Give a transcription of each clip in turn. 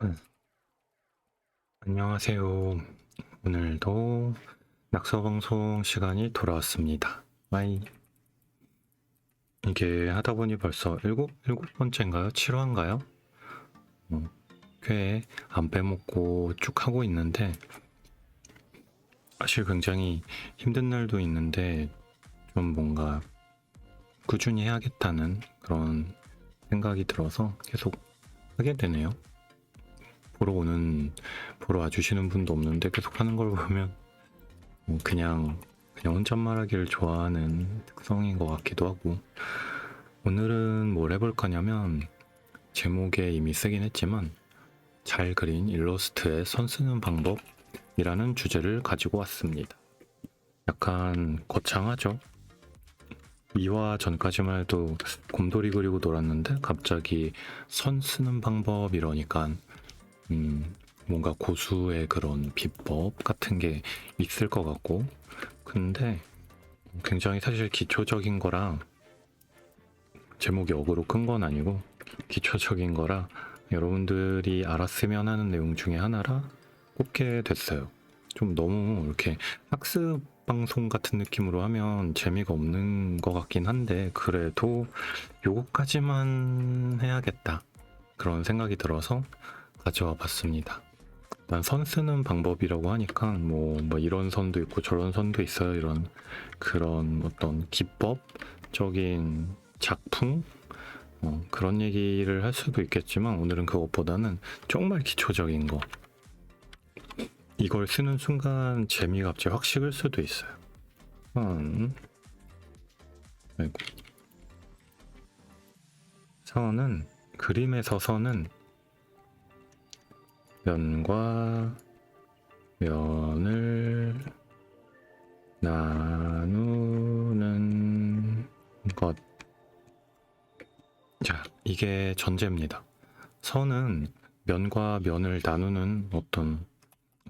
음, 안녕하세요. 오늘도 낙서방송 시간이 돌아왔습니다. 와이. 이게 하다 보니 벌써 일곱 번째인가요? 7화인가요? 꽤 안 빼먹고 쭉 하고 있는데, 사실 굉장히 힘든 날도 있는데, 좀 뭔가 꾸준히 해야겠다는 그런 생각이 들어서 계속 하게 되네요. 보러 와주시는 분도 없는데 계속 하는 걸 보면 그냥 혼잣말하기를 좋아하는 특성인 것 같기도 하고. 오늘은 뭘 해볼 거냐면 제목에 이미 쓰긴 했지만 잘 그린 일러스트에 선 쓰는 방법이라는 주제를 가지고 왔습니다. 약간 거창하죠? 2화 전까지만 해도 곰돌이 그리고 놀았는데 갑자기 선 쓰는 방법 이러니까 뭔가 고수의 그런 비법 같은 게 있을 것 같고, 근데 굉장히 사실 기초적인 거라, 제목이 어그로 끈 건 아니고 기초적인 거라 여러분들이 알았으면 하는 내용 중에 하나라 꼽게 됐어요. 좀 너무 이렇게 학습 방송 같은 느낌으로 하면 재미가 없는 것 같긴 한데, 그래도 요거까지만 해야겠다 그런 생각이 들어서 가져와 봤습니다. 난 선 쓰는 방법이라고 하니까 뭐 이런 선도 있고 저런 선도 있어요, 이런 그런 어떤 기법적인 작품, 그런 얘기를 할 수도 있겠지만, 오늘은 그것보다는 정말 기초적인 거, 이걸 쓰는 순간 재미가 갑자기 확 식을 수도 있어요. 아이고. 선은, 그림에서 선은 면과 면을 나누는 것. 자, 이게 전제입니다. 선은 면과 면을 나누는 어떤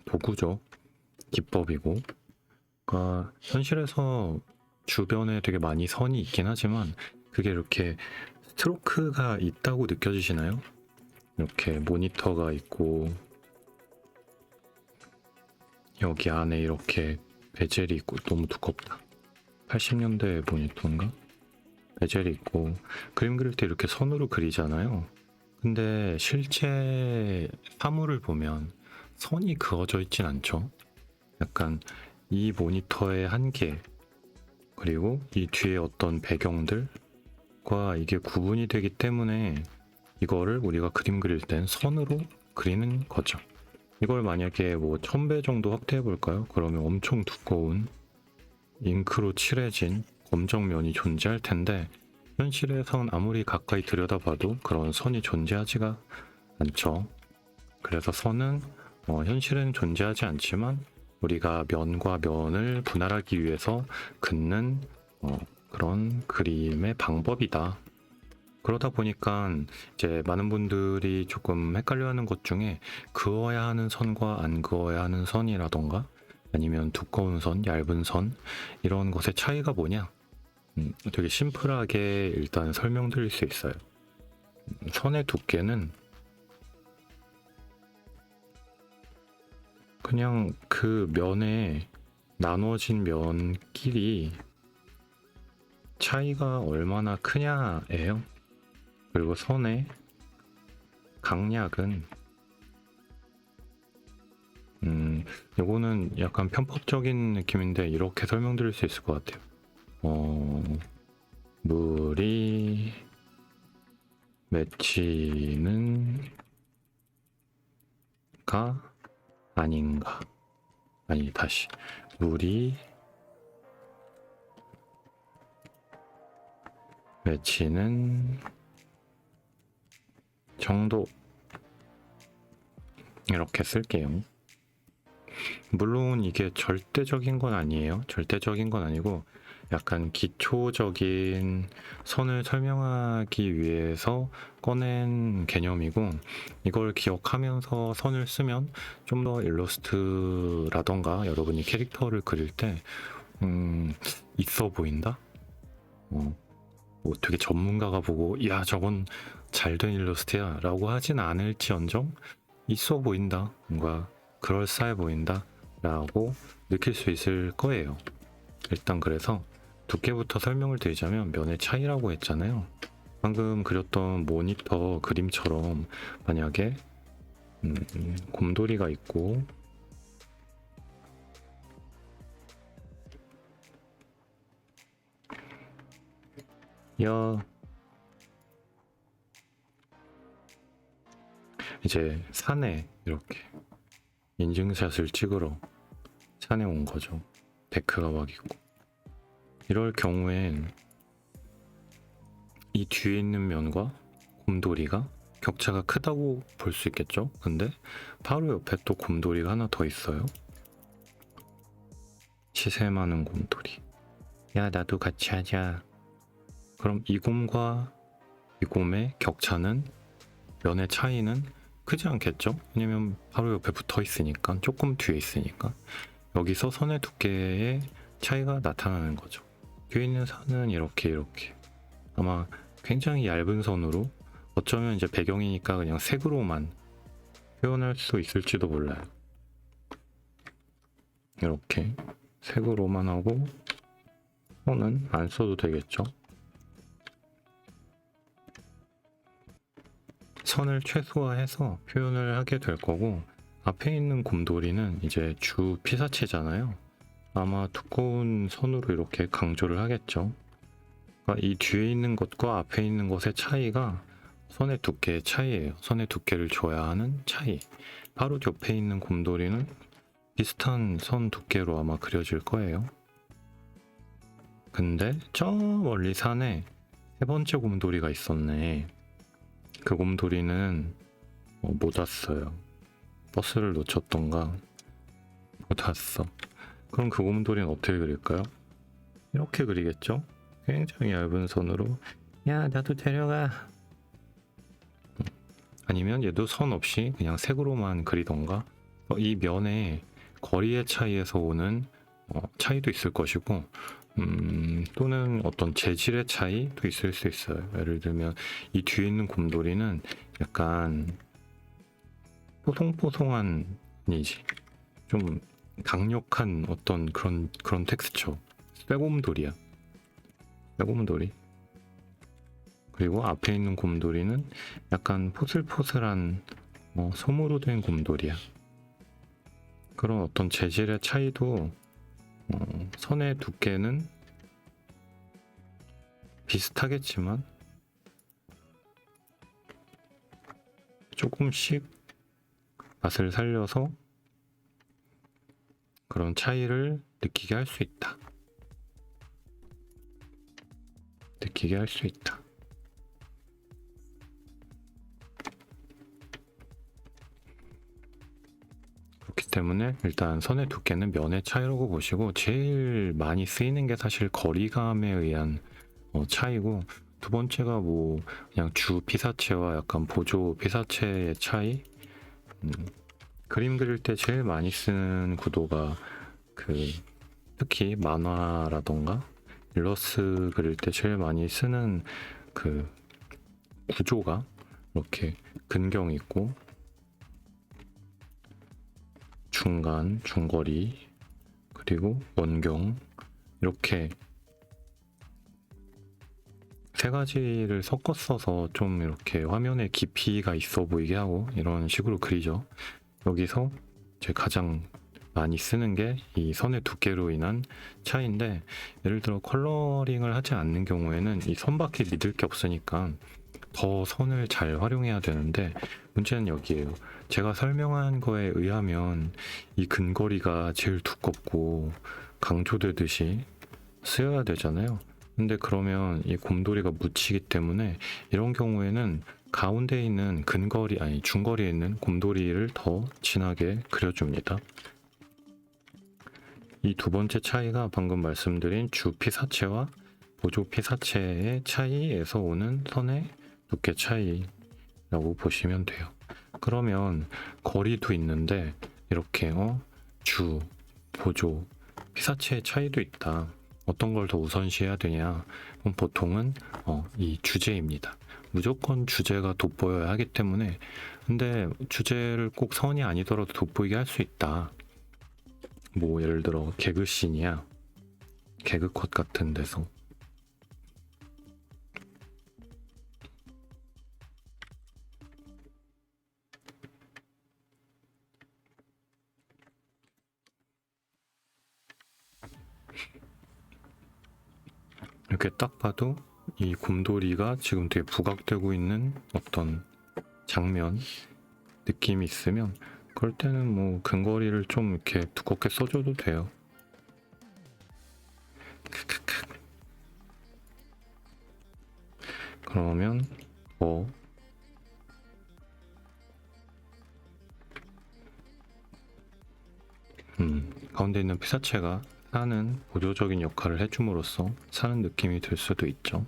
도구죠. 기법이고. 그러니까 현실에서 주변에 되게 많이 선이 있긴 하지만 그게 이렇게 스트로크가 있다고 느껴지시나요? 이렇게 모니터가 있고 여기 안에 이렇게 베젤이 있고, 너무 두껍다. 80년대 모니터인가? 베젤이 있고 그림 그릴 때 이렇게 선으로 그리잖아요. 근데 실제 사물을 보면 선이 그어져 있진 않죠. 약간 이 모니터의 한계, 그리고 이 뒤에 어떤 배경들과 이게 구분이 되기 때문에 이거를 우리가 그림 그릴 땐 선으로 그리는 거죠. 이걸 만약에 뭐 1000배 정도 확대해 볼까요? 그러면 엄청 두꺼운 잉크로 칠해진 검정면이 존재할 텐데, 현실에선 아무리 가까이 들여다봐도 그런 선이 존재하지가 않죠. 그래서 선은 현실은 존재하지 않지만 우리가 면과 면을 분할하기 위해서 긋는 그런 그림의 방법이다. 그러다 보니까 이제 많은 분들이 조금 헷갈려하는 것 중에, 그어야 하는 선과 안 그어야 하는 선이라던가 아니면 두꺼운 선, 얇은 선, 이런 것의 차이가 뭐냐? 되게 심플하게 일단 설명드릴 수 있어요. 선의 두께는 그냥 그 면에 나눠진 면끼리 차이가 얼마나 크냐예요. 그리고 선의 강약은, 요거는 약간 편법적인 느낌인데 이렇게 설명드릴 수 있을 것 같아요. 물이 맺히는 가 아닌가. 아니, 다시. 물이 맺히는 정도, 이렇게 쓸게요. 물론 이게 절대적인 건 아니에요. 절대적인 건 아니고 약간 기초적인 선을 설명하기 위해서 꺼낸 개념이고, 이걸 기억하면서 선을 쓰면 좀 더 일러스트라던가 여러분이 캐릭터를 그릴 때 있어 보인다? 뭐 되게 전문가가 보고 야, 저건 잘된 일러스트야 라고 하진 않을지언정 있어 보인다, 뭔가 그럴싸해 보인다 라고 느낄 수 있을 거예요. 일단 그래서 두께부터 설명을 드리자면 면의 차이라고 했잖아요. 방금 그렸던 모니터 그림처럼 만약에 곰돌이가 있고 이제 산에 이렇게 인증샷을 찍으러 산에 온 거죠. 데크가 막 있고. 이럴 경우엔 이 뒤에 있는 면과 곰돌이가 격차가 크다고 볼 수 있겠죠? 근데 바로 옆에 또 곰돌이가 하나 더 있어요. 시세 많은 곰돌이. 야, 나도 같이 하자. 그럼 이 곰과 이 곰의 격차는, 면의 차이는 크지 않겠죠? 왜냐면 바로 옆에 붙어 있으니까, 조금 뒤에 있으니까. 여기서 선의 두께의 차이가 나타나는 거죠. 뒤에 있는 선은 이렇게 아마 굉장히 얇은 선으로, 어쩌면 이제 배경이니까 그냥 색으로만 표현할 수 있을지도 몰라요. 이렇게 색으로만 하고 선은 안 써도 되겠죠. 선을 최소화해서 표현을 하게 될 거고, 앞에 있는 곰돌이는 이제 주 피사체잖아요. 아마 두꺼운 선으로 이렇게 강조를 하겠죠. 그러니까 이 뒤에 있는 것과 앞에 있는 것의 차이가 선의 두께의 차이예요. 선의 두께를 줘야 하는 차이. 바로 옆에 있는 곰돌이는 비슷한 선 두께로 아마 그려질 거예요. 근데 저 멀리 산에 세 번째 곰돌이가 있었네. 그 곰돌이는 못 왔어요. 버스를 놓쳤던가 못 왔어. 그럼 그 곰돌이는 어떻게 그릴까요? 이렇게 그리겠죠? 굉장히 얇은 선으로 야, 나도 데려가. 아니면 얘도 선 없이 그냥 색으로만 그리던가. 이 면의 거리의 차이에서 오는 차이도 있을 것이고, 또는 어떤 재질의 차이도 있을 수 있어요. 예를 들면 이 뒤에 있는 곰돌이는 약간 뽀송뽀송한, 아니지, 좀 강력한 어떤 그런 텍스처. 쇠곰돌이야. 쇠곰돌이. 그리고 앞에 있는 곰돌이는 약간 포슬포슬한 솜으로 된 곰돌이야. 그런 어떤 재질의 차이도 선의 두께는 비슷하겠지만 조금씩 맛을 살려서 그런 차이를 느끼게 할 수 있다. 느끼게 할 수 있다. 그렇기 때문에 일단 선의 두께는 면의 차이라고 보시고, 제일 많이 쓰이는 게 사실 거리감에 의한 차이고, 두 번째가 뭐 그냥 주 피사체와 약간 보조 피사체의 차이. 그림 그릴 때 제일 많이 쓰는 구도가 특히 만화라던가 일러스트 그릴 때 제일 많이 쓰는 그 구조가 이렇게 근경 있고 중간, 중거리, 그리고 원경, 이렇게 세 가지를 섞어 써서 좀 이렇게 화면에 깊이가 있어 보이게 하고 이런 식으로 그리죠. 여기서 제 가장 많이 쓰는 게 이 선의 두께로 인한 차이인데, 예를 들어 컬러링을 하지 않는 경우에는 이 선밖에 믿을 게 없으니까 더 선을 잘 활용해야 되는데, 문제는 여기에요. 제가 설명한 거에 의하면 이 근거리가 제일 두껍고 강조되듯이 쓰여야 되잖아요. 근데 그러면 이 곰돌이가 묻히기 때문에 이런 경우에는 가운데 있는 근거리, 아니 중거리에 있는 곰돌이를 더 진하게 그려줍니다. 이 두 번째 차이가 방금 말씀드린 주 피사체와 보조 피사체의 차이에서 오는 선의 두께 차이라고 보시면 돼요. 그러면 거리도 있는데 이렇게 주, 보조, 피사체의 차이도 있다. 어떤 걸 더 우선시해야 되냐? 그럼 보통은 이 주제입니다. 무조건 주제가 돋보여야 하기 때문에 근데 주제를 꼭 선이 아니더라도 돋보이게 할 수 있다. 뭐 예를 들어 개그씬이야. 개그컷 같은 데서 이렇게 딱 봐도 이 곰돌이가 지금 되게 부각되고 있는 어떤 장면 느낌이 있으면 그럴 때는 뭐 근거리를 좀 이렇게 두껍게 써줘도 돼요. 그러면 가운데 있는 피사체가 사는 보조적인 역할을 해줌으로써 사는 느낌이 들 수도 있죠.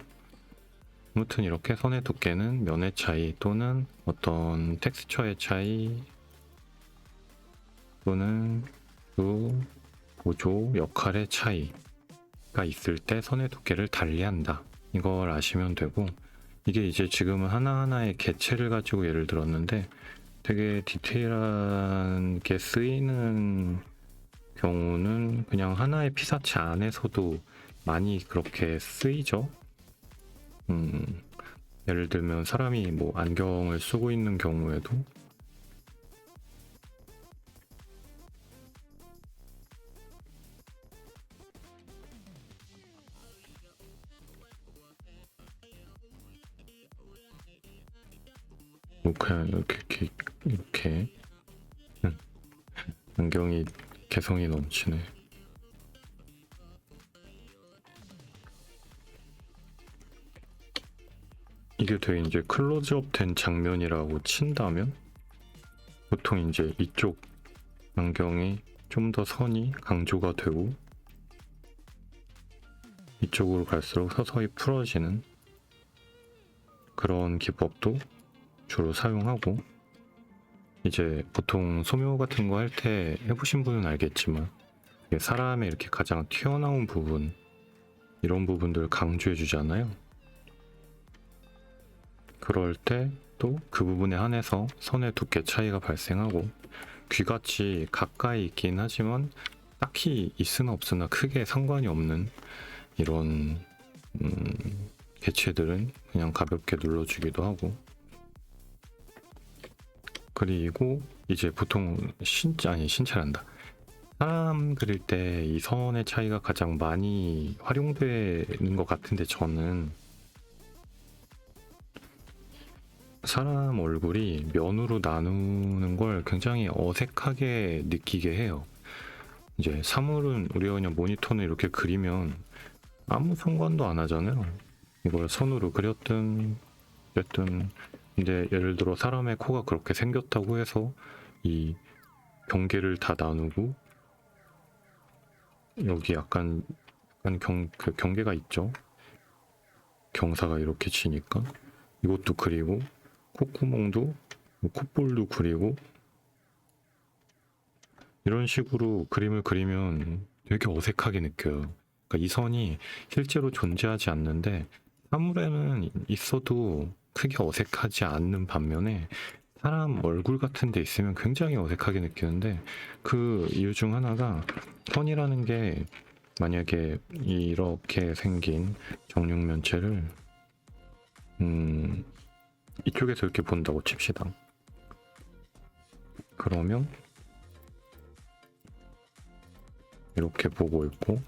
아무튼 이렇게 선의 두께는 면의 차이 또는 어떤 텍스처의 차이 또는 그 보조 역할의 차이가 있을 때 선의 두께를 달리한다. 이걸 아시면 되고, 이게 이제 지금은 하나하나의 개체를 가지고 예를 들었는데 되게 디테일한 게 쓰이는 경우는 그냥 하나의 피사체 안에서도 많이 그렇게 쓰이죠. 예를 들면 사람이 뭐 안경을 쓰고 있는 경우에도 뭐 그냥 이렇게 안경이 개성이 넘치네. 이게 되게 이제 클로즈업 된 장면이라고 친다면 보통 이제 이쪽 안경이 좀 더 선이 강조가 되고 이쪽으로 갈수록 서서히 풀어지는 그런 기법도 주로 사용하고, 이제 보통 소묘 같은 거 할 때 해보신 분은 알겠지만 사람의 이렇게 가장 튀어나온 부분, 이런 부분들을 강조해 주잖아요. 그럴 때 또 그 부분에 한해서 선의 두께 차이가 발생하고, 귀같이 가까이 있긴 하지만 딱히 있으나 없으나 크게 상관이 없는 이런 개체들은 그냥 가볍게 눌러주기도 하고, 그리고 이제 보통 신체란다. 사람 그릴 때 이 선의 차이가 가장 많이 활용되는 것 같은데, 저는 사람 얼굴이 면으로 나누는 걸 굉장히 어색하게 느끼게 해요. 이제 사물은 우리가 그냥 모니터는 이렇게 그리면 아무 상관도 안 하잖아요. 이걸 선으로 그렸든 어쨌든. 근데 예를 들어 사람의 코가 그렇게 생겼다고 해서 이 경계를 다 나누고 여기 약간 그 경계가 있죠. 경사가 이렇게 지니까 이것도 그리고 콧구멍도 콧볼도 그리고 이런 식으로 그림을 그리면 되게 어색하게 느껴요. 그러니까 이 선이 실제로 존재하지 않는데 사물에는 있어도 크게 어색하지 않는 반면에 사람 얼굴 같은 데 있으면 굉장히 어색하게 느끼는데, 그 이유 중 하나가 선이라는 게 만약에 이렇게 생긴 정육면체를 이쪽에서 이렇게 본다고 칩시다. 그러면 이렇게 보고 있고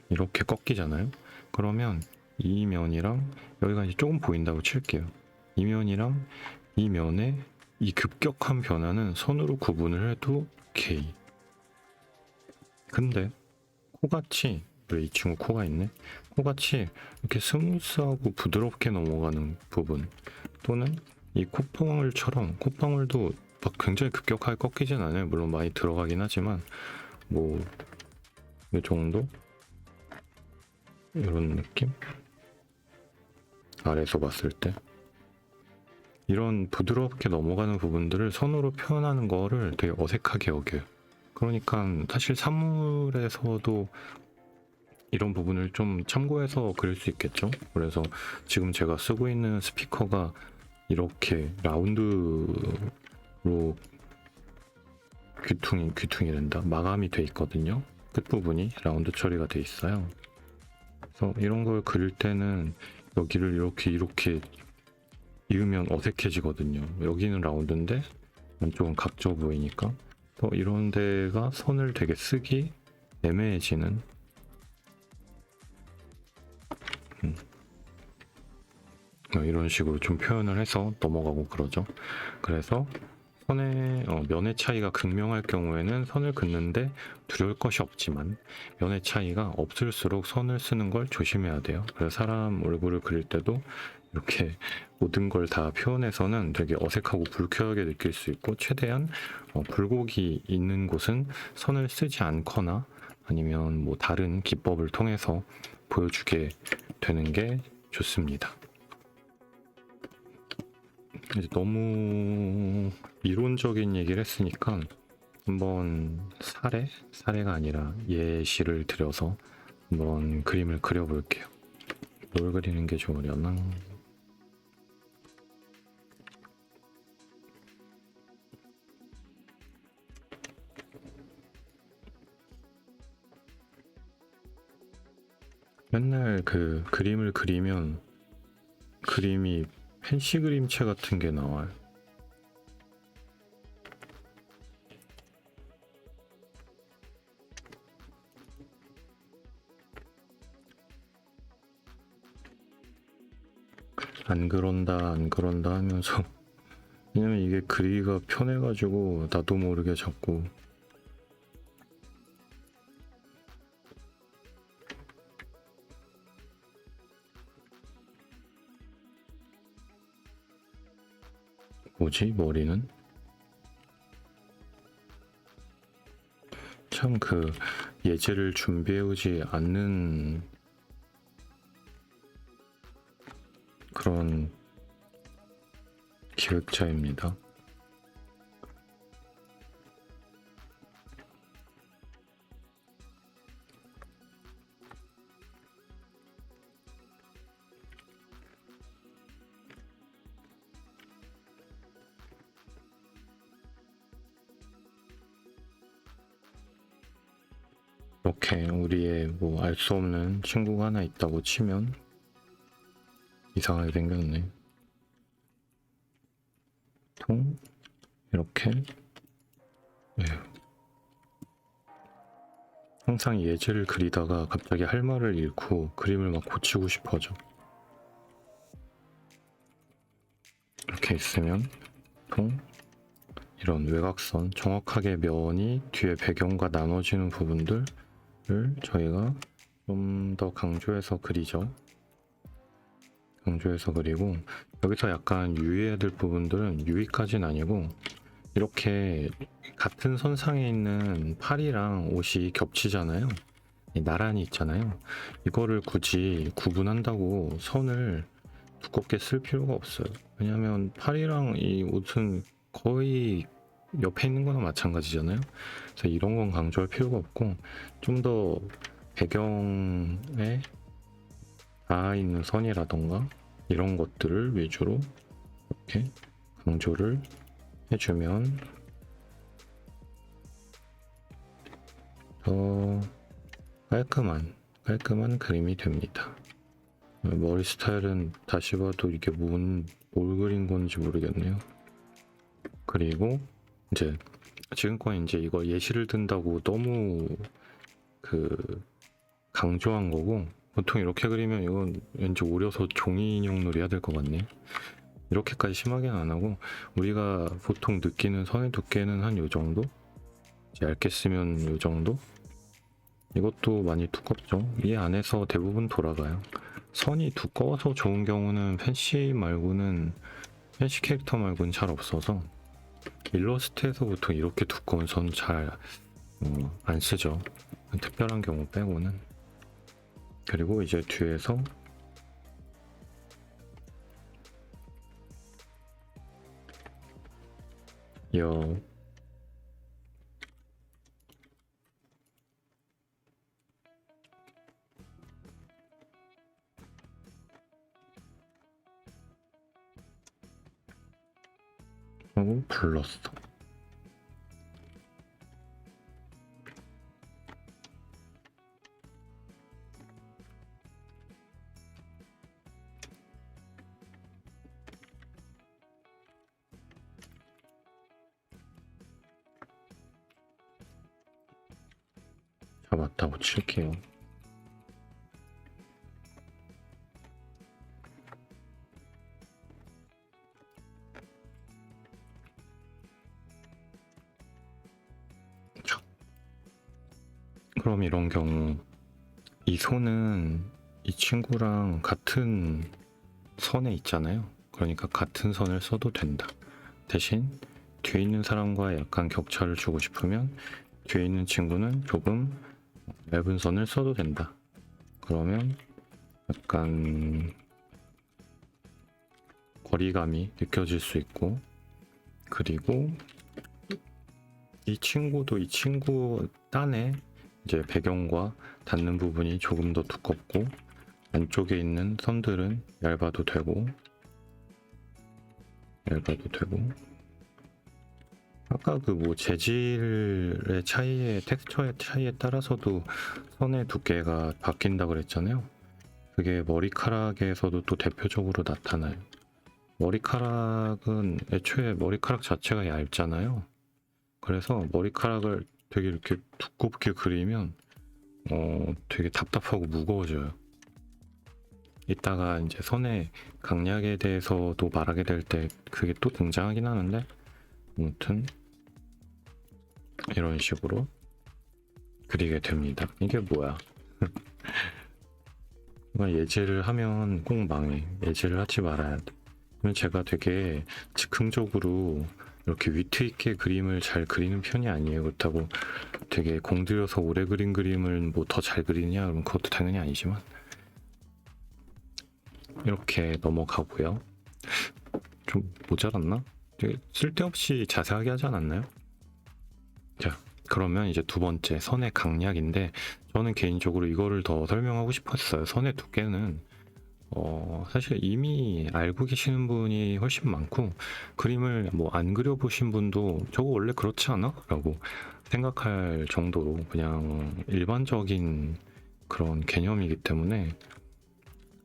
이렇게 꺾이잖아요. 그러면 이 면이랑 여기가 이제 조금 보인다고 칠게요. 이 면이랑 이 면의 이 급격한 변화는 선으로 구분을 해도 오케이. 근데 코같이, 왜 이 친구 코가 있네? 코같이 이렇게 스무스하고 부드럽게 넘어가는 부분, 또는 이 콧방울처럼, 콧방울도 막 굉장히 급격하게 꺾이진 않아요. 물론 많이 들어가긴 하지만 뭐 이 정도? 이런 느낌? 아래에서 봤을 때 이런 부드럽게 넘어가는 부분들을 선으로 표현하는 거를 되게 어색하게 여겨요. 그러니까 사실 사물에서도 이런 부분을 좀 참고해서 그릴 수 있겠죠. 그래서 지금 제가 쓰고 있는 스피커가 이렇게 라운드로 귀퉁이란다 마감이 돼 있거든요. 끝부분이 라운드 처리가 돼 있어요. 그래서 이런 걸 그릴 때는 여기를 이렇게 이으면 어색해지거든요. 여기는 라운드인데 안쪽은 각져 보이니까 또 이런 데가 선을 되게 쓰기 애매해지는 이런 식으로 좀 표현을 해서 넘어가고 그러죠. 그래서 면의 차이가 극명할 경우에는 선을 긋는데 두려울 것이 없지만 면의 차이가 없을수록 선을 쓰는 걸 조심해야 돼요. 그래서 사람 얼굴을 그릴 때도 이렇게 모든 걸 다 표현해서는 되게 어색하고 불쾌하게 느낄 수 있고 최대한 굴곡이 있는 곳은 선을 쓰지 않거나 아니면 뭐 다른 기법을 통해서 보여주게 되는 게 좋습니다. 이제 너무 이론적인 얘기를 했으니까 한번 사례가 아니라 예시를 들여서 한번 그림을 그려볼게요. 뭘 그리는 게 좋으려나? 맨날 그 그림을 그리면 그림이 펜시 그림체 같은 게 나와요. 안 그런다 하면서 왜냐면 이게 그리기가 편해가지고 나도 모르게 자꾸 뭐지 머리는? 참 그 예제를 준비해오지 않는 그런 기획자입니다. 이렇게 우리의 뭐 알 수 없는 친구가 하나 있다고 치면 이상하게 생겼네. 이렇게 네. 항상 예제를 그리다가 갑자기 할 말을 잃고 그림을 막 고치고 싶어져. 이렇게 있으면 이런 외곽선 정확하게 면이 뒤에 배경과 나눠지는 부분들을 저희가 좀 더 강조해서 그리죠. 강조해서 그리고 여기서 약간 유의해야 될 부분들은 유의까지는 아니고 이렇게 같은 선상에 있는 팔이랑 옷이 겹치잖아요. 나란히 있잖아요. 이거를 굳이 구분한다고 선을 두껍게 쓸 필요가 없어요. 왜냐하면 팔이랑 이 옷은 거의 옆에 있는 거나 마찬가지잖아요. 그래서 이런 건 강조할 필요가 없고 좀 더 배경에 닿아 있는 선이라던가 이런 것들을 위주로 이렇게 강조를 해주면 더 깔끔한 그림이 됩니다. 머리 스타일은 다시 봐도 이게 뭘 그린 건지 모르겠네요. 그리고 이제 지금껏 이제 이거 예시를 든다고 너무 강조한 거고 보통 이렇게 그리면 이건 왠지 오려서 종이 인형 놀이 해야 될 것 같네. 이렇게까지 심하게는 안 하고 우리가 보통 느끼는 선의 두께는 한 요 정도? 얇게 쓰면 요 정도? 이것도 많이 두껍죠. 이 안에서 대부분 돌아가요. 선이 두꺼워서 좋은 경우는 펜시 캐릭터 말고는 잘 없어서 일러스트에서 보통 이렇게 두꺼운 선 잘 안 쓰죠. 특별한 경우 빼고는. 그리고 이제 뒤에서 하고 불렀어. 잡았다고 칠게요. 그럼 이런 경우 이 손은 이 친구랑 같은 선에 있잖아요. 그러니까 같은 선을 써도 된다. 대신 뒤에 있는 사람과 약간 격차를 주고 싶으면 뒤에 있는 친구는 조금 얇은 선을 써도 된다. 그러면 약간 거리감이 느껴질 수 있고, 그리고 이 친구도 이 친구 딴에 이제 배경과 닿는 부분이 조금 더 두껍고 안쪽에 있는 선들은 얇아도 되고 아까 그 뭐 재질의 차이에 텍스처의 차이에 따라서도 선의 두께가 바뀐다 그랬잖아요. 그게 머리카락에서도 또 대표적으로 나타나요. 머리카락은 애초에 머리카락 자체가 얇잖아요. 그래서 머리카락을 되게 이렇게 두껍게 그리면 되게 답답하고 무거워져요. 이따가 이제 선의 강약에 대해서도 말하게 될 때 그게 또 등장하긴 하는데, 아무튼 이런 식으로 그리게 됩니다. 이게 뭐야? 예제를 하면 꼭 망해. 예제를 하지 말아야 돼. 그러면 제가 되게 즉흥적으로 이렇게 위트 있게 그림을 잘 그리는 편이 아니에요. 그렇다고 되게 공들여서 오래 그린 그림을 뭐 더 잘 그리냐? 그럼 그것도 당연히 아니지만 이렇게 넘어가고요. 좀 모자랐나? 되게 쓸데없이 자세하게 하지 않았나요? 자, 그러면 이제 두 번째 선의 강약인데, 저는 개인적으로 이거를 더 설명하고 싶었어요. 선의 두께는 사실 이미 알고 계시는 분이 훨씬 많고, 그림을 뭐 안 그려보신 분도 저거 원래 그렇지 않아? 라고 생각할 정도로 그냥 일반적인 그런 개념이기 때문에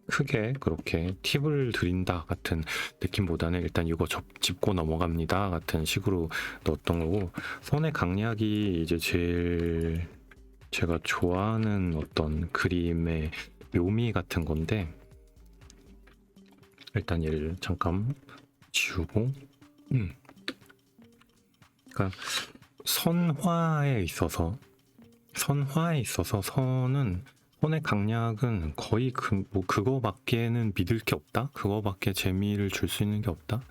크게 그렇게 팁을 드린다 같은 느낌보다는 일단 이거 짚고 넘어갑니다 같은 식으로 넣었던 거고, 선의 강약이 이제 제일 제가 좋아하는 어떤 그림의 묘미 같은 건데, 일단 얘를 잠깐 지우고, 그러니까 선화에 있어서 선의 강약은 거의 그거밖에는 믿을 게 없다, 그거밖에 재미를 줄 수 있는 게 없다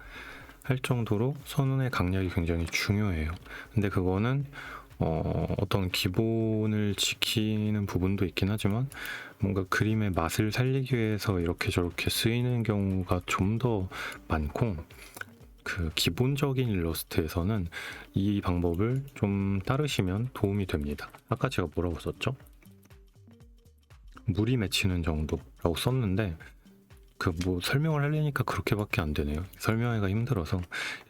할 정도로 선의 강약이 굉장히 중요해요. 근데 그거는 어떤 기본을 지키는 부분도 있긴 하지만 뭔가 그림의 맛을 살리기 위해서 이렇게 저렇게 쓰이는 경우가 좀 더 많고, 그 기본적인 일러스트에서는 이 방법을 좀 따르시면 도움이 됩니다. 아까 제가 뭐라고 썼죠? 물이 맺히는 정도라고 썼는데, 그 뭐 설명을 하려니까 그렇게밖에 안 되네요. 설명하기가 힘들어서.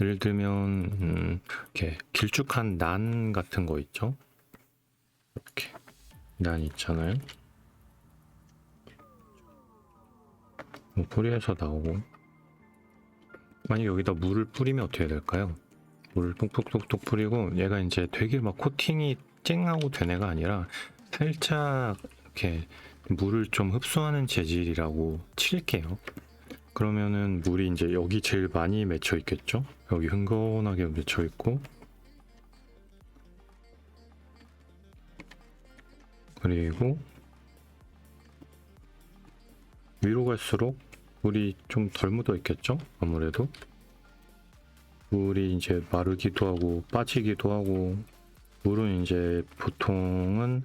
예를 들면 이렇게 길쭉한 난 같은 거 있죠? 이렇게 난 있잖아요. 뭐 뿌리에서 나오고, 만약 여기다 물을 뿌리면 어떻게 될까요? 물을 톡톡톡톡 뿌리고 얘가 이제 되게 막 코팅이 쨍하고 된 애가 아니라 살짝 이렇게 물을 좀 흡수하는 재질이라고 칠게요. 그러면은 물이 이제 여기 제일 많이 맺혀 있겠죠? 여기 흥건하게 맺혀 있고, 그리고 위로 갈수록 물이 좀 덜 묻어 있겠죠? 아무래도 물이 이제 마르기도 하고 빠지기도 하고, 물은 이제 보통은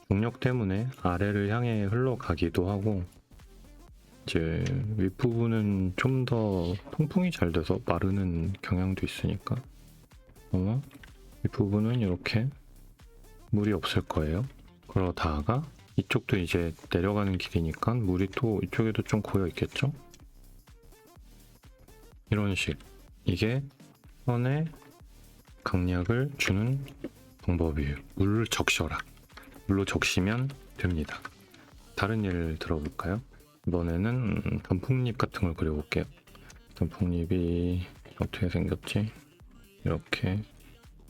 중력 때문에 아래를 향해 흘러가기도 하고, 이제 윗부분은 좀 더 통풍이 잘 돼서 마르는 경향도 있으니까 아마 윗부분은 이렇게 물이 없을 거예요. 그러다가 이쪽도 이제 내려가는 길이니까 물이 또 이쪽에도 좀 고여 있겠죠? 이런 식. 이게 선에 강약을 주는 방법이에요. 물을 적셔라. 물로 적시면 됩니다. 다른 예를 들어볼까요? 이번에는 단풍잎 같은 걸 그려볼게요. 단풍잎이 어떻게 생겼지? 이렇게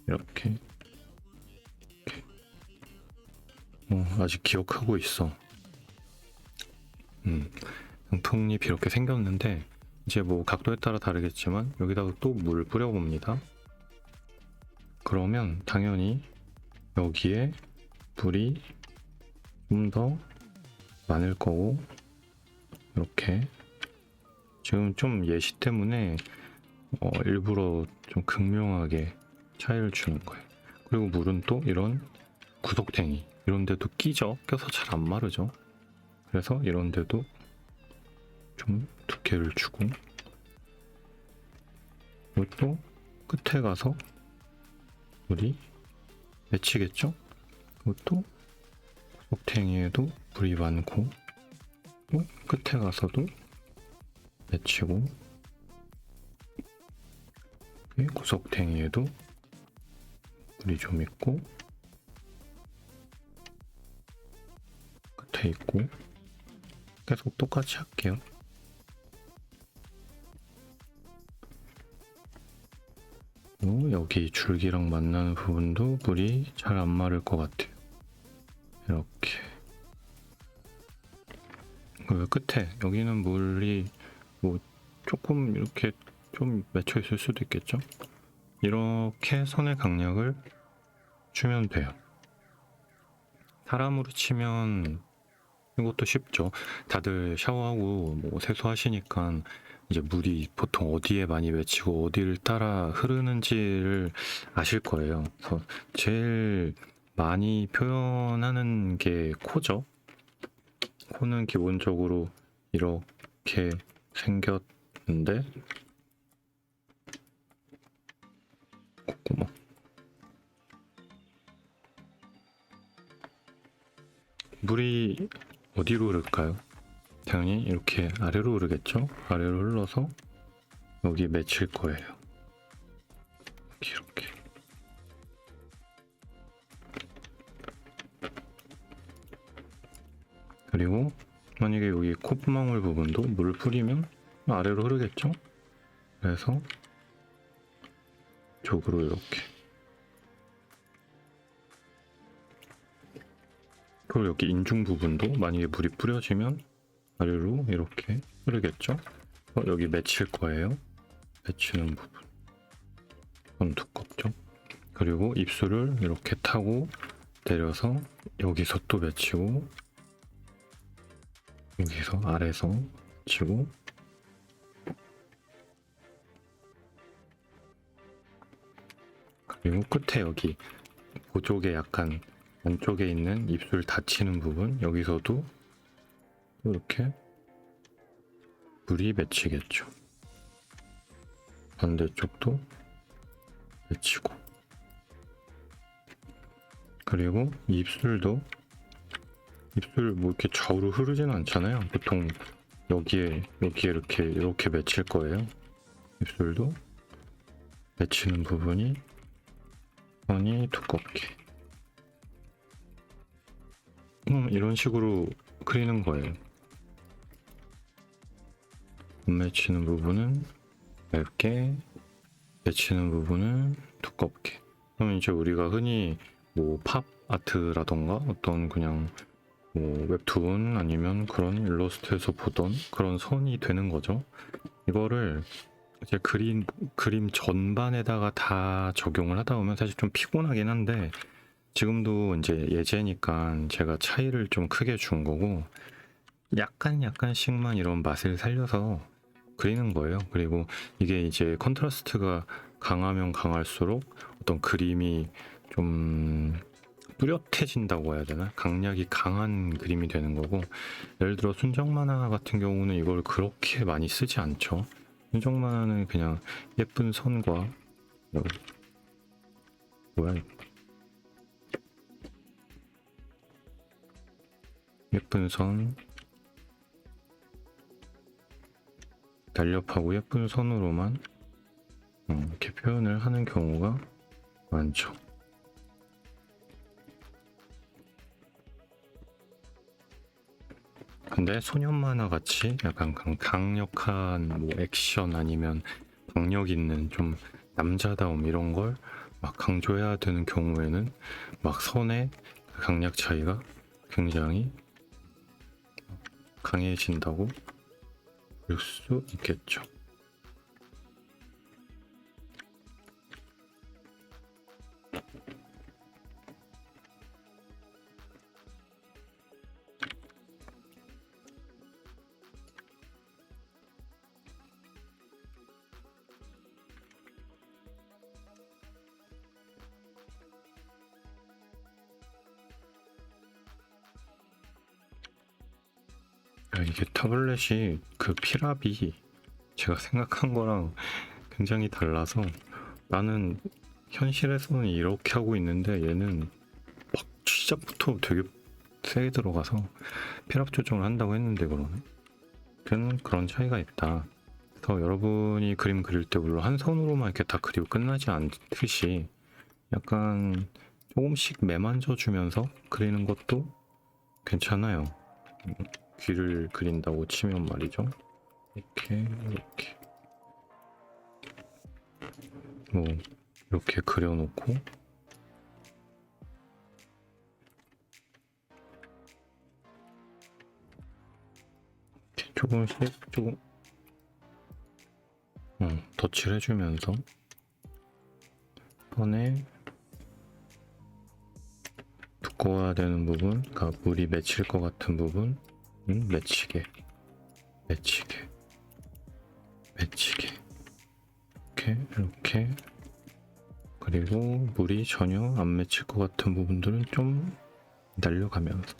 이렇게 아직 기억하고 있어. 단풍잎이 이렇게 생겼는데 이제 뭐 각도에 따라 다르겠지만 여기다가 또 물 뿌려봅니다. 그러면 당연히 여기에 물이 좀 더 많을 거고, 이렇게 지금 좀 예시 때문에 일부러 좀 극명하게 차이를 주는 거예요. 그리고 물은 또 이런 구석탱이 이런 데도 끼죠. 껴서 잘 안 마르죠. 그래서 이런 데도 좀 두께를 주고, 그리고 또 끝에 가서 물이 맺히겠죠. 그리고 또 구석탱이에도 물이 많고, 또 끝에 가서도 맺히고, 구석탱이에도 물이 좀 있고, 끝에 있고, 계속 똑같이 할게요. 여기 줄기랑 만나는 부분도 물이 잘 안 마를 것 같아요. 이렇게. 그 끝에 여기는 물이 뭐 조금 이렇게 좀 맺혀 있을 수도 있겠죠. 이렇게 선의 강약을 주면 돼요. 사람으로 치면 이것도 쉽죠. 다들 샤워하고 뭐 세수하시니까 이제 물이 보통 어디에 많이 맺히고 어디를 따라 흐르는지를 아실 거예요. 그래서 제일 많이 표현하는 게 코죠. 코는 기본적으로 이렇게 생겼는데, 콧구멍. 물이 어디로 흐를까요? 당연히 이렇게 아래로 흐르겠죠? 아래로 흘러서 여기 맺힐 거예요. 이렇게. 그리고 만약에 여기 콧방울 부분도 물 뿌리면 아래로 흐르겠죠? 그래서 쪽으로 이렇게. 그리고 여기 인중 부분도 만약에 물이 뿌려지면 아래로 이렇게 흐르겠죠? 여기 맺힐 거예요. 맺히는 부분. 좀 두껍죠? 그리고 입술을 이렇게 타고 내려서 여기서 또 맺히고, 여기서 아래서 맺히고, 그리고 끝에 여기 그쪽에 약간 안쪽에 있는 입술 닫히는 부분, 여기서도 이렇게 물이 맺히겠죠. 반대쪽도 맺히고. 그리고 입술도, 입술 뭐 이렇게 좌우로 흐르지는 않잖아요. 보통 여기에 이렇게 맺힐 거예요. 입술도 맺히는 부분이 선이 두껍게. 이런 식으로 그리는 거예요. 안 맺히는 부분은 얇게, 맺히는 부분은 두껍게. 그럼 이제 우리가 흔히 뭐 팝 아트라던가 어떤 그냥 뭐 웹툰 아니면 그런 일러스트에서 보던 그런 선이 되는 거죠. 이거를 이제 그림 전반에다가 다 적용을 하다 보면 사실 좀 피곤하긴 한데, 지금도 이제 예제니까 제가 차이를 좀 크게 준 거고, 약간씩만 이런 맛을 살려서 그리는 거예요. 그리고 이게 이제 컨트라스트가 강하면 강할수록 어떤 그림이 좀 뚜렷해진다고 해야 되나? 강약이 강한 그림이 되는 거고, 예를 들어 순정 만화 같은 경우는 이걸 그렇게 많이 쓰지 않죠. 순정 만화는 그냥 예쁜 선과 뭐야, 예쁜 선, 날렵하고 예쁜 선으로만 이렇게 표현을 하는 경우가 많죠. 근데 소년 만화 같이 약간 강력한 뭐 액션 아니면 박력 있는 좀 남자다움 이런 걸 막 강조해야 되는 경우에는 막 선의 강약 차이가 굉장히 강해진다고 볼 수 있겠죠. 이게 타블렛이 그 피랍이 제가 생각한 거랑 굉장히 달라서 나는 현실에서는 이렇게 하고 있는데 얘는 막 시작부터 되게 세게 들어가서 피랍 조정을 한다고 했는데 그런 차이가 있다. 그래서 여러분이 그림 그릴 때 물론 한 손으로만 이렇게 다 그리고 끝나지 않듯이 약간 조금씩 매만져 주면서 그리는 것도 괜찮아요. 귀를 그린다고 치면 말이죠. 이렇게 뭐 이렇게 그려놓고 이렇게 조금씩 조금 덧칠 해주면서 선에 두꺼워야 되는 부분, 그러니까 물이 맺힐 것 같은 부분 맺히게 이렇게 그리고 물이 전혀 안 맺힐 것 같은 부분들은 좀 날려가면서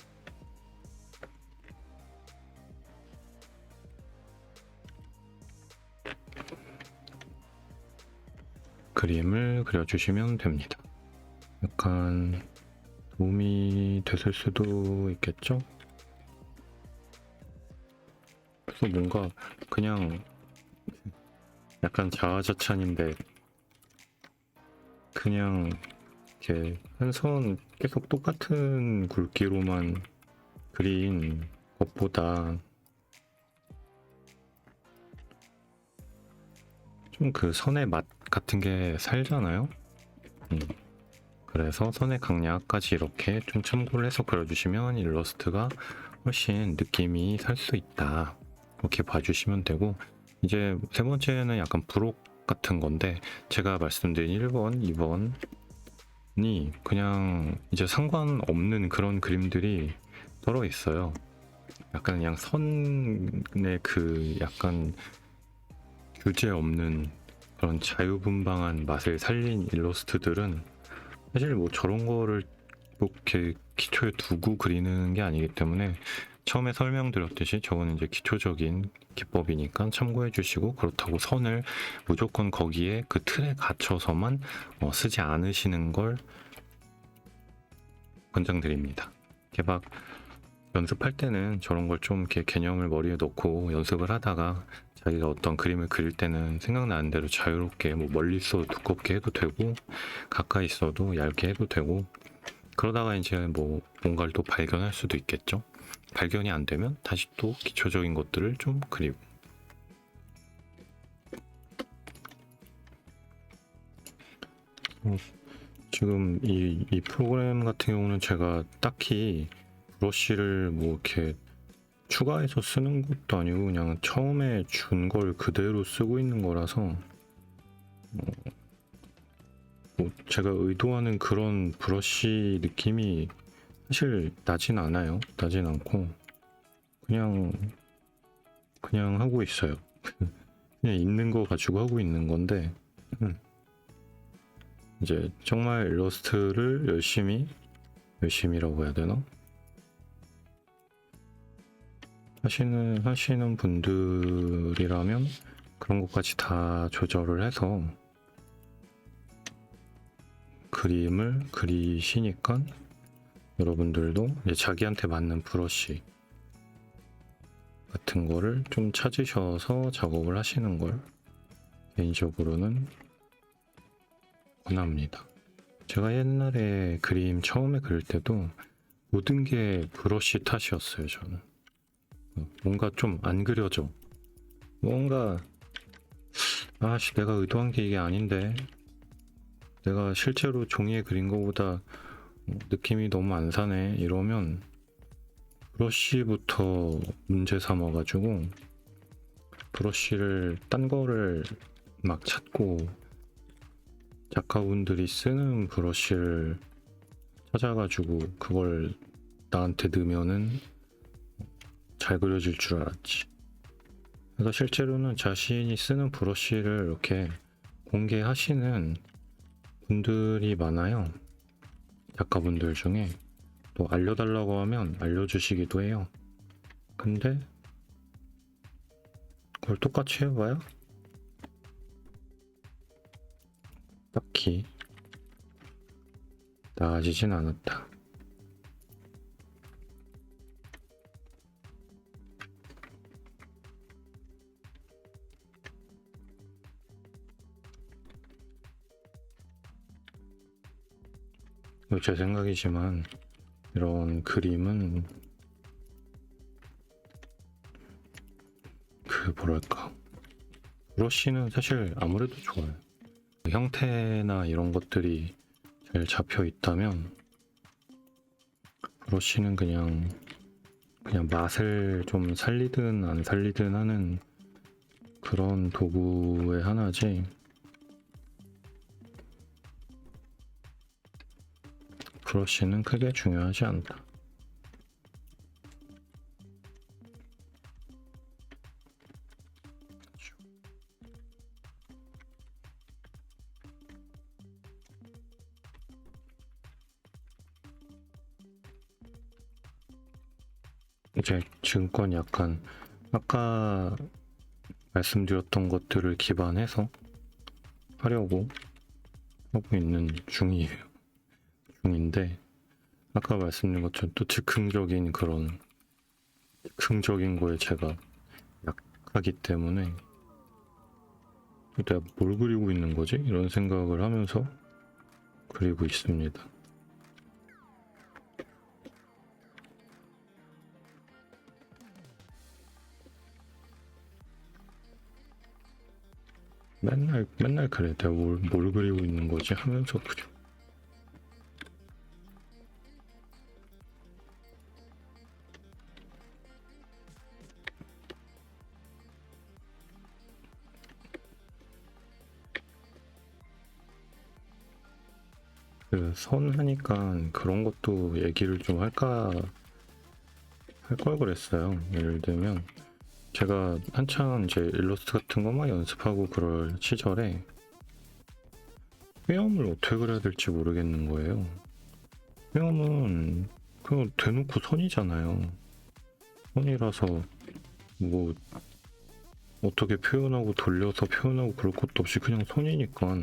그림을 그려주시면 됩니다. 약간 도움이 됐을 수도 있겠죠? 그래서 뭔가 그냥 약간 자화자찬인데 그냥 이렇게 한 손 계속 똑같은 굵기로만 그린 것보다 좀 그 선의 맛 같은 게 살잖아요. 그래서 선의 강약까지 이렇게 좀 참고를 해서 그려주시면 일러스트가 훨씬 느낌이 살 수 있다. 이렇게 봐주시면 되고, 이제 세 번째는 약간 부록 같은 건데 제가 말씀드린 1번, 2번이 그냥 이제 상관없는 그런 그림들이 떨어 있어요. 약간 그냥 선의 그 약간 규제 없는 그런 자유분방한 맛을 살린 일러스트들은 사실 뭐 저런 거를 뭐 이렇게 기초에 두고 그리는 게 아니기 때문에 처음에 설명드렸듯이 저거는 이제 기초적인 기법이니까 참고해 주시고, 그렇다고 선을 무조건 거기에 그 틀에 갇혀서만 쓰지 않으시는 걸 권장드립니다. 이렇게 막 연습할 때는 저런 걸 좀 이렇게 개념을 머리에 넣고 연습을 하다가 자기가 어떤 그림을 그릴 때는 생각나는 대로 자유롭게 뭐 멀리 있어도 두껍게 해도 되고 가까이 있어도 얇게 해도 되고, 그러다가 이제 뭐 뭔가를 또 발견할 수도 있겠죠. 발견이 안 되면 다시 또 기초적인 것들을 좀 그리고. 지금 이 프로그램 같은 경우는 제가 딱히 브러쉬를 뭐 이렇게 추가해서 쓰는 것도 아니고 그냥 처음에 준 걸 그대로 쓰고 있는 거라서 뭐 제가 의도하는 그런 브러쉬 느낌이 사실 나진 않아요. 나진 않고 그냥 하고 있어요. 그냥 있는 거 가지고 하고 있는 건데 이제 정말 일러스트를 열심히라고 해야 되나? 하시는 분들이라면 그런 것까지 다 조절을 해서 그림을 그리시니까 여러분들도 이제 자기한테 맞는 브러쉬 같은 거를 좀 찾으셔서 작업을 하시는 걸 개인적으로는 권합니다. 제가 옛날에 그림 처음에 그릴 때도 모든 게 브러쉬 탓이었어요. 저는 뭔가 좀 안 그려져. 뭔가 아씨 내가 의도한 게 이게 아닌데, 내가 실제로 종이에 그린 거보다 느낌이 너무 안 사네 이러면 브러쉬부터 문제 삼아가지고 브러쉬를 딴 거를 막 찾고, 작가분들이 쓰는 브러쉬를 찾아가지고 그걸 나한테 넣으면은 잘 그려질 줄 알았지. 그래서 실제로는 자신이 쓰는 브러쉬를 이렇게 공개하시는 분들이 많아요. 작가분들 중에 또 알려달라고 하면 알려주시기도 해요. 근데 그걸 똑같이 해봐야 딱히 나아지진 않았다. 제 생각이지만 이런 그림은 뭐랄까, 브러쉬는 사실 아무래도 좋아요. 형태나 이런 것들이 잘 잡혀 있다면 브러쉬는 그냥 맛을 좀 살리든 안 살리든 하는 그런 도구의 하나지, 브러쉬는 크게 중요하지 않다. 이제 지금껏 약간 아까 말씀드렸던 것들을 기반해서 하려고 하고 있는 중인데, 아까 말씀드린 것처럼 또 즉흥적인 거에 제가 약하기 때문에 내가 뭘 그리고 있는 거지? 이런 생각을 하면서 그리고 있습니다. 맨날 그래. 내가 뭘 그리고 있는 거지? 하면서 그려. 선 하니까 그런 것도 얘기를 좀 할 걸 그랬어요. 예를 들면 제가 한창 이제 일러스트 같은 거 막 연습하고 그럴 시절에 회음을 어떻게 그려야 될지 모르겠는 거예요. 회음은 그냥 대놓고 선이잖아요. 선이라서 뭐 어떻게 표현하고 돌려서 표현하고 그럴 것도 없이 그냥 선이니까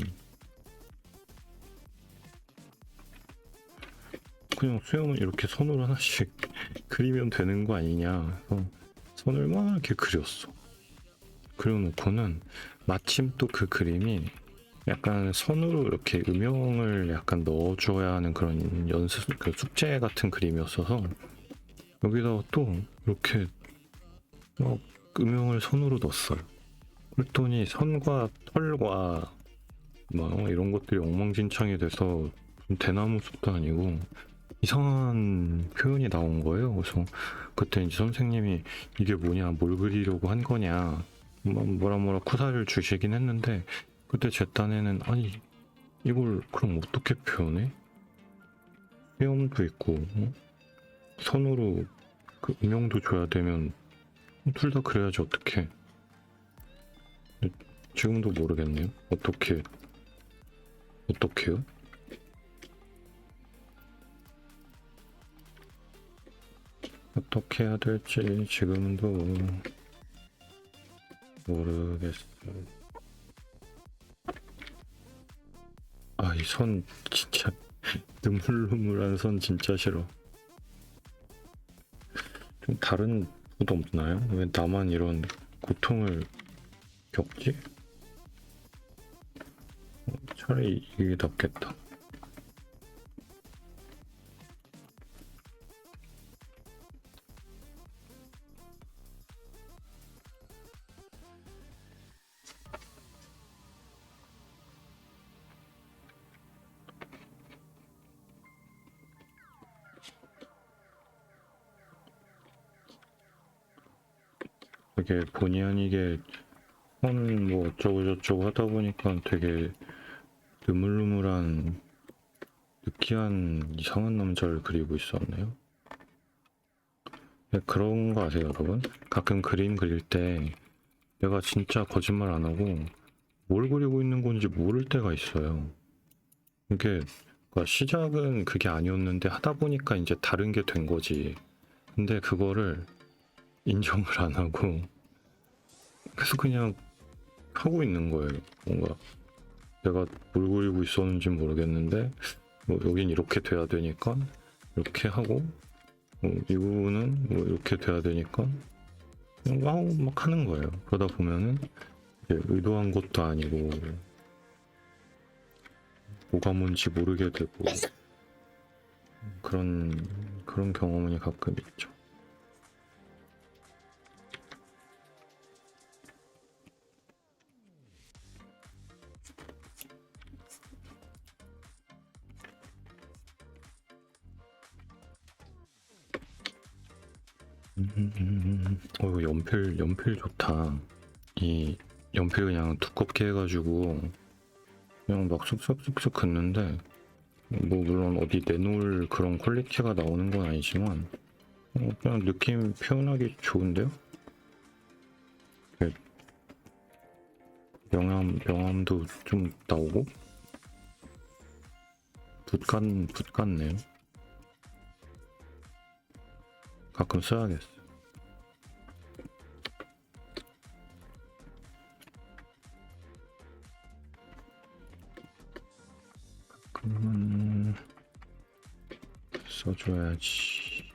그냥 수염을 이렇게 선으로 하나씩 그리면 되는 거 아니냐. 그래서 선을 막 이렇게 그렸어. 그려놓고는 마침 또 그 그림이 약간 선으로 이렇게 음영을 약간 넣어줘야 하는 그런 그 숙제 같은 그림이었어서 여기다가 또 이렇게 막 음영을 선으로 넣었어요. 그랬더니 선과 털과 막 이런 것들이 엉망진창이 돼서 대나무 숲도 아니고 이상한 표현이 나온 거예요. 그래서 그때 이제 선생님이 이게 뭐냐, 뭘 그리려고 한 거냐, 뭐라 쿠사를 주시긴 했는데, 그때 제 딴에는 아니 이걸 그럼 어떻게 표현해? 수염도 있고 선으로 그 음영도 줘야 되면 둘 다 그래야지 어떻게? 지금도 모르겠네요. 어떻게요? 어떻게 해야 될지 지금도 모르겠어요. 아, 이 선 진짜 느물느물한 선 진짜 싫어. 좀 다른 분 없나요? 왜 나만 이런 고통을 겪지? 차라리 이게 낫겠다. 되게 본의 아니게 선 뭐 어쩌고 저쩌고 하다 보니까 되게 느물느물한 느끼한 이상한 남자를 그리고 있었네요. 네, 그런 거 아세요, 여러분? 가끔 그림 그릴 때 내가 진짜 거짓말 안 하고 뭘 그리고 있는 건지 모를 때가 있어요. 이게 그러니까 시작은 그게 아니었는데 하다 보니까 이제 다른 게 된 거지. 근데 그거를 인정을 안 하고 계속 그냥 하고 있는 거예요. 뭔가 내가 뭘 그리고 있었는지 모르겠는데 뭐 여긴 이렇게 돼야 되니까 이렇게 하고 이 부분은 뭐 이렇게 돼야 되니까 그냥 하고 막 하는 거예요. 그러다 보면은 의도한 것도 아니고 뭐가 뭔지 모르게 되고 그런 경험이 가끔 있죠. 연필 좋다. 이 연필 그냥 두껍게 해가지고 그냥 막 쓱쓱쓱쓱 긋는데 뭐 물론 어디 내놓을 그런 퀄리티가 나오는 건 아니지만 그냥 느낌 표현하기 좋은데요? 명암도 좀 나오고 붓 같네요. 가끔 써야겠어. 가끔은 써줘야지.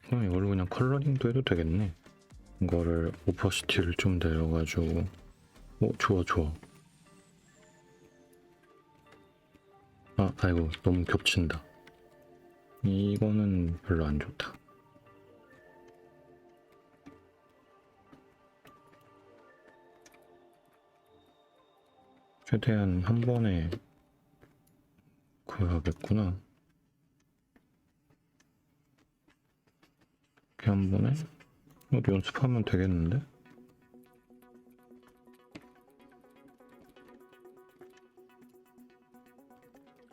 그럼 이걸로 그냥 컬러링도 해도 되겠네. 이거를 오퍼시티를 좀 내려가지고 좋아. 아이고 너무 겹친다. 이거는 별로 안 좋다. 최대한 한 번에 그어야겠구나. 이렇게 한 번에 연습하면 되겠는데?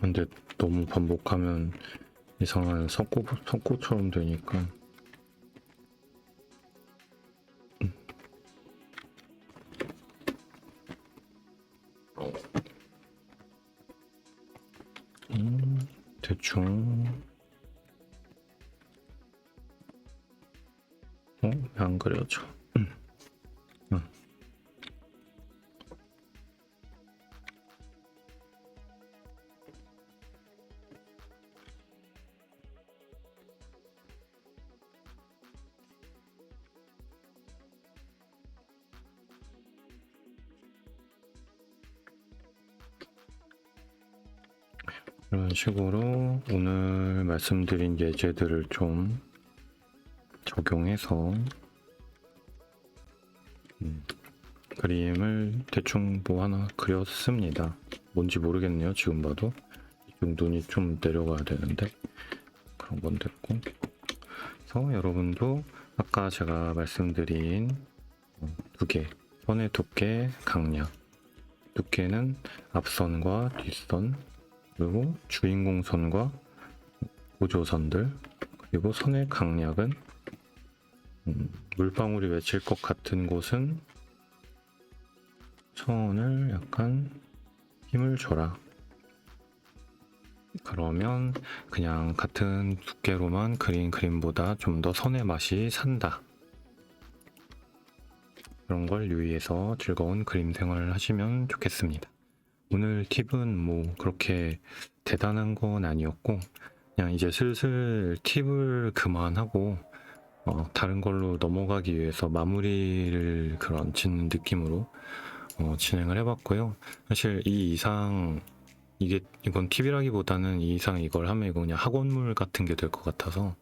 근데 너무 반복하면 이상한 석고처럼 되니까 대충 왜 안 그려져? 이런 식으로 오늘 말씀드린 예제들을 좀 적용해서 그림을 대충 뭐 하나 그렸습니다. 뭔지 모르겠네요. 지금 봐도 좀 눈이 좀 내려가야 되는데 그런 건 됐고, 그래서 여러분도 아까 제가 말씀드린 두께, 선의 두께, 강약, 두께는 앞선과 뒷선, 그리고 주인공 선과 보조선들, 그리고 선의 강약은 물방울이 맺힐 것 같은 곳은 선을 약간 힘을 줘라. 그러면 그냥 같은 두께로만 그린 그림보다 좀 더 선의 맛이 산다. 그런 걸 유의해서 즐거운 그림 생활을 하시면 좋겠습니다. 오늘 팁은 뭐 그렇게 대단한 건 아니었고, 그냥 이제 슬슬 팁을 그만하고 다른 걸로 넘어가기 위해서 마무리를 그런 짓는 느낌으로 진행을 해봤고요. 사실 이 이상 이건 팁이라기보다는 이 이상 이걸 하면 이거 그냥 학원물 같은 게 될 것 같아서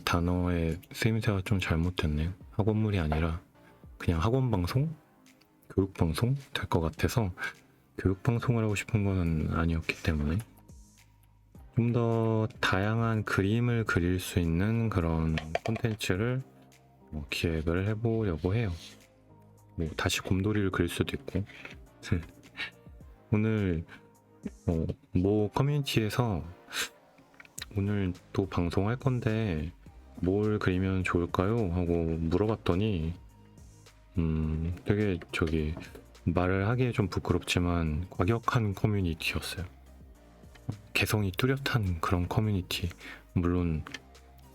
단어의 쓰임새가 좀 잘못됐네요. 학원물이 아니라 그냥 학원 방송, 교육 방송 될 것 같아서 교육 방송을 하고 싶은 건 아니었기 때문에 좀 더 다양한 그림을 그릴 수 있는 그런 콘텐츠를 기획을 해보려고 해요. 뭐 다시 곰돌이를 그릴 수도 있고 오늘 뭐 커뮤니티에서 오늘 또 방송할 건데 뭘 그리면 좋을까요? 하고 물어봤더니 되게 말을 하기에 좀 부끄럽지만 과격한 커뮤니티였어요. 개성이 뚜렷한 그런 커뮤니티. 물론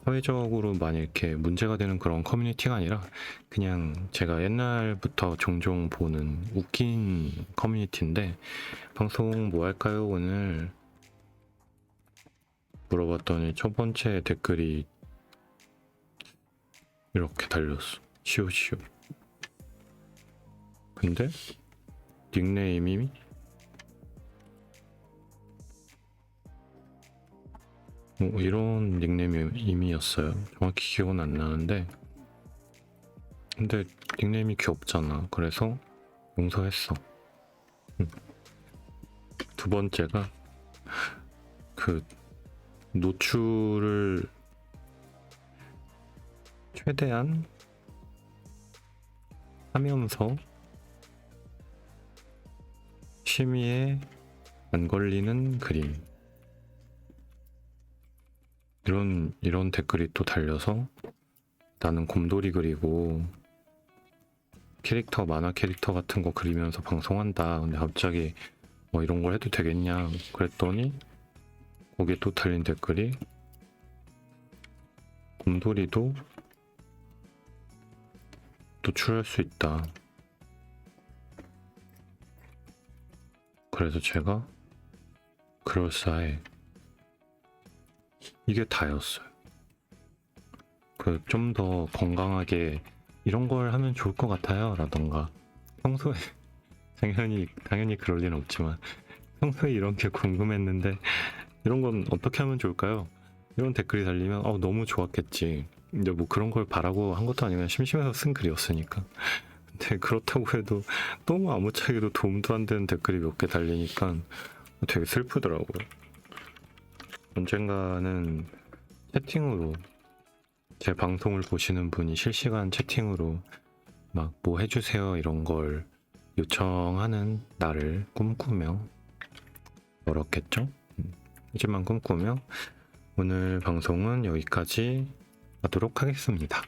사회적으로 많이 이렇게 문제가 되는 그런 커뮤니티가 아니라 그냥 제가 옛날부터 종종 보는 웃긴 커뮤니티인데 방송 뭐 할까요 오늘? 물어봤더니 첫 번째 댓글이 이렇게 달렸어. 시오시오. 근데 닉네임이 이런 닉네임이었어요. 정확히 기억은 안 나는데 근데 닉네임이 귀엽잖아. 그래서 용서했어. 두 번째가 그 노출을 최대한 하면서 취미에 안 걸리는 그림. 이런 댓글이 또 달려서 나는 곰돌이 그리고 만화 캐릭터 같은 거 그리면서 방송한다. 근데 갑자기 이런 걸 해도 되겠냐 그랬더니 거기에 또 달린 댓글이 곰돌이도 노출할 수 있다. 그래서 제가 그럴싸해. 이게 다였어요. 좀 더 건강하게 이런 걸 하면 좋을 것 같아요 라던가 평소에 당연히 그럴 리는 없지만 평소에 이런 게 궁금했는데 이런 건 어떻게 하면 좋을까요? 이런 댓글이 달리면 너무 좋았겠지. 근데 뭐 그런 걸 바라고 한 것도 아니고 그냥 심심해서 쓴 글이었으니까. 근데 그렇다고 해도 너무 아무짝에도 도움도 안 되는 댓글이 몇 개 달리니까 되게 슬프더라고요. 언젠가는 채팅으로 제 방송을 보시는 분이 실시간 채팅으로 막 뭐 해주세요 이런 걸 요청하는 날을 꿈꾸며 멀었겠죠? 하지만 꿈꾸며 오늘 방송은 여기까지 하도록 하겠습니다.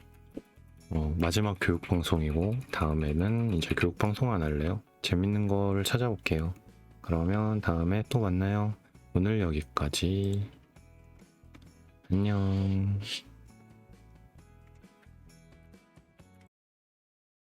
마지막 교육 방송이고 다음에는 이제 교육 방송 안 할래요. 재밌는 거를 찾아볼게요. 그러면 다음에 또 만나요. 오늘 여기까지. 안녕.